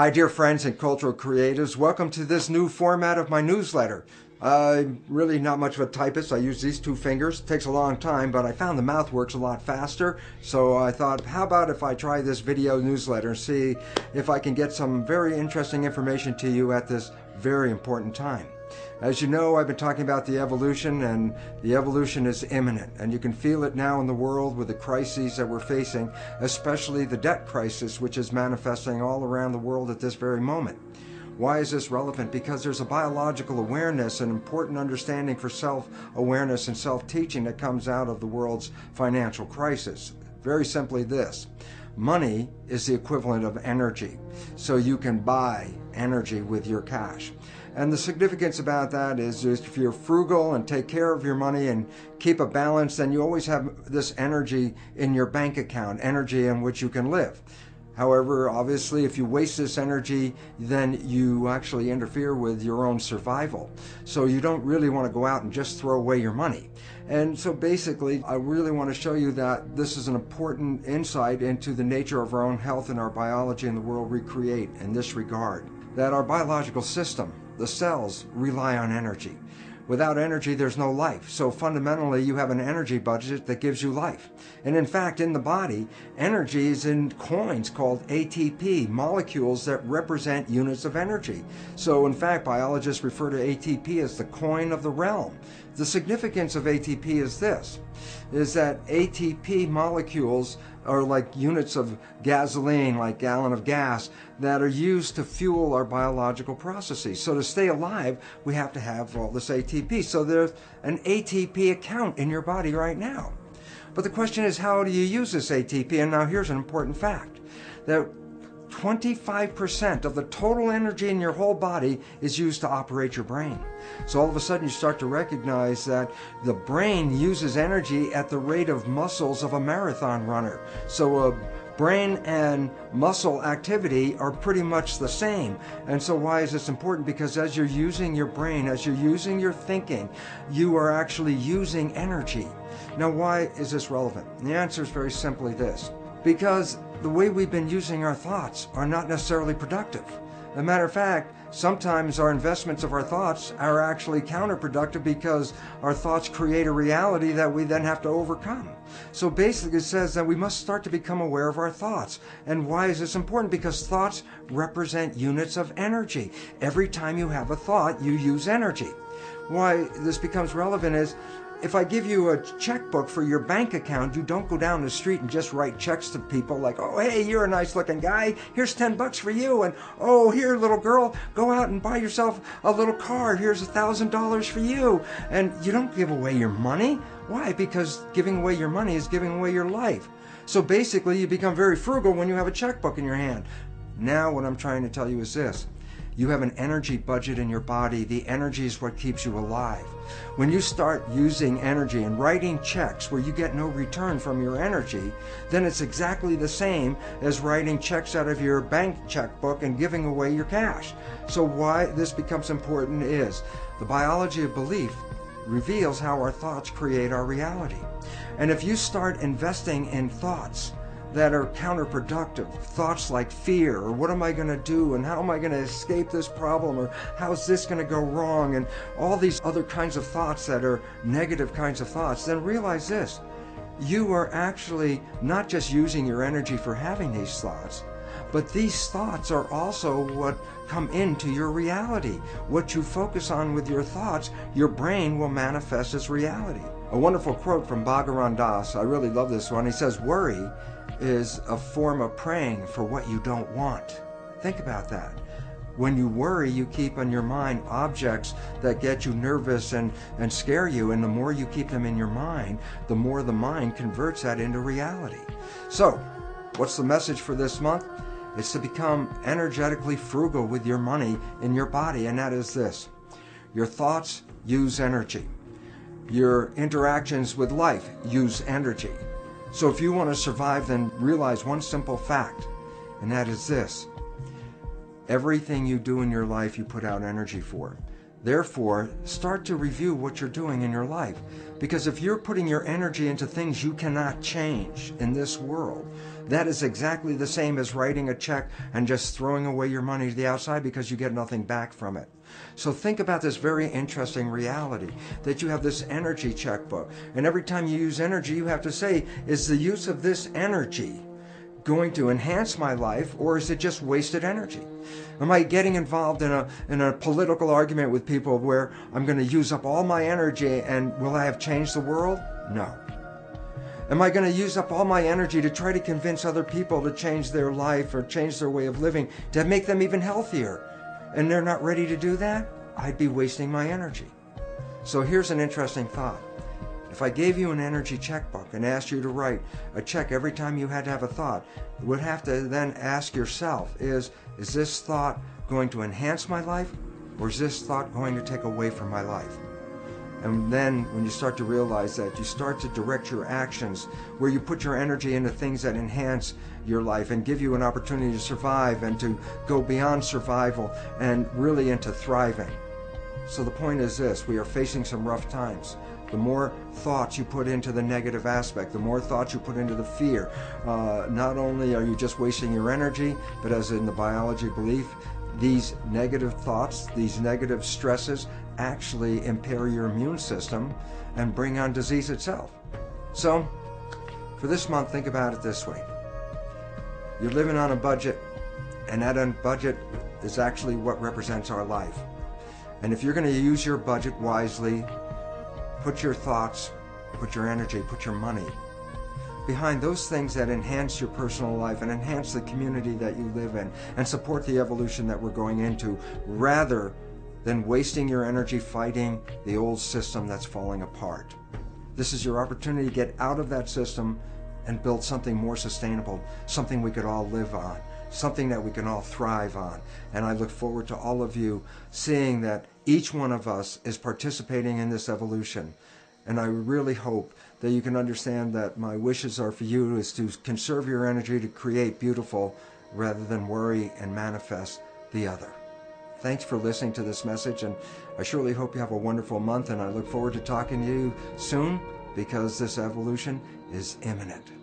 Hi dear friends and cultural creatives, welcome to this new format of my newsletter. I'm really not much of a typist. I use these two fingers. It takes a long time, but I found the mouth works a lot faster. So I thought, how about if I try this video newsletter and see if I can get some very interesting information to you at this very important time. As you know, I've been talking about the evolution, and the evolution is imminent, and you can feel it now in the world with the crises that we're facing, especially the debt crisis, which is manifesting all around the world at this very moment. Why is this relevant? Because there's a biological awareness and important understanding for self-awareness and self-teaching that comes out of the world's financial crisis. Very simply this: money is the equivalent of energy, so you can buy energy with your cash. And the significance about that is if you're frugal and take care of your money and keep a balance, then you always have this energy in your bank account, energy in which you can live. However, obviously, if you waste this energy, then you actually interfere with your own survival. So you don't really want to go out and just throw away your money. And so basically, I really want to show you that this is an important insight into the nature of our own health and our biology and the world we create in this regard. That our biological system, the cells, rely on energy. Without energy, there's no life. So fundamentally, you have an energy budget that gives you life. And in fact, in the body, energy is in coins called ATP, molecules that represent units of energy. So in fact, biologists refer to ATP as the coin of the realm. The significance of ATP is this, is that ATP molecules are like units of gasoline, like gallon of gas, that are used to fuel our biological processes. So to stay alive, we have to have all this ATP. So there's an ATP account in your body right now. But the question is, how do you use this ATP? And now here's an important fact, that 25% of the total energy in your whole body is used to operate your brain. So all of a sudden you start to recognize that the brain uses energy at the rate of muscles of a marathon runner. So brain and muscle activity are pretty much the same. And so why is this important? Because as you're using your brain, as you're using your thinking, you are actually using energy. Now why is this relevant? And the answer is very simply this: because the way we've been using our thoughts are not necessarily productive. As a matter of fact, sometimes our investments of our thoughts are actually counterproductive because our thoughts create a reality that we then have to overcome. So basically it says that we must start to become aware of our thoughts. And why is this important? Because thoughts represent units of energy. Every time you have a thought, you use energy. Why this becomes relevant is, if I give you a checkbook for your bank account, you don't go down the street and just write checks to people like, oh, hey, you're a nice looking guy, here's 10 bucks for you, and oh, here, little girl, go out and buy yourself a little car, here's $1,000 for you. And you don't give away your money. Why? Because giving away your money is giving away your life. So basically, you become very frugal when you have a checkbook in your hand. Now what I'm trying to tell you is this: you have an energy budget in your body. The energy is what keeps you alive. When you start using energy and writing checks where you get no return from your energy, then it's exactly the same as writing checks out of your bank checkbook and giving away your cash. So why this becomes important is the biology of belief reveals how our thoughts create our reality. And if you start investing in thoughts that are counterproductive, thoughts like fear, or what am I going to do, and how am I going to escape this problem, or how's this going to go wrong, and all these other kinds of thoughts that are negative kinds of thoughts, then realize this: you are actually not just using your energy for having these thoughts, but these thoughts are also what come into your reality. What you focus on with your thoughts, your brain will manifest as reality. A wonderful quote from Bhagavan Das, I really love this one. He says, worry is a form of praying for what you don't want. Think about that. When you worry, you keep in your mind objects that get you nervous and scare you, and the more you keep them in your mind, the more the mind converts that into reality. So, what's the message for this month? It's to become energetically frugal with your money in your body, and that is this: your thoughts use energy. Your interactions with life use energy. So if you want to survive, then realize one simple fact, and that is this: everything you do in your life, you put out energy for. Therefore, start to review what you're doing in your life. Because if you're putting your energy into things you cannot change in this world, that is exactly the same as writing a check and just throwing away your money to the outside because you get nothing back from it. So think about this very interesting reality that you have this energy checkbook. And every time you use energy, you have to say, is the use of this energy going to enhance my life, or is it just wasted energy? Am I getting involved in a political argument with people where I'm going to use up all my energy, and will I have changed the world? No. Am I going to use up all my energy to try to convince other people to change their life or change their way of living to make them even healthier, and they're not ready to do that? I'd be wasting my energy. So here's an interesting thought. If I gave you an energy checkbook and asked you to write a check every time you had to have a thought, you would have to then ask yourself, is this thought going to enhance my life, or is this thought going to take away from my life? And then when you start to realize that, you start to direct your actions where you put your energy into things that enhance your life and give you an opportunity to survive and to go beyond survival and really into thriving. So the point is this: we are facing some rough times. The more thoughts you put into the negative aspect, the more thoughts you put into the fear, not only are you just wasting your energy, but as in the biology belief, these negative thoughts, these negative stresses actually impair your immune system and bring on disease itself. So for this month, think about it this way. You're living on a budget, and that budget is actually what represents our life. And if you're going to use your budget wisely, put your thoughts, put your energy, put your money behind those things that enhance your personal life and enhance the community that you live in and support the evolution that we're going into, rather than wasting your energy fighting the old system that's falling apart. This is your opportunity to get out of that system and build something more sustainable, something we could all live on, something that we can all thrive on. And I look forward to all of you seeing that each one of us is participating in this evolution. And I really hope that you can understand that my wishes are for you is to conserve your energy to create beautiful rather than worry and manifest the other. Thanks for listening to this message, and I surely hope you have a wonderful month, and I look forward to talking to you soon, because this evolution is imminent.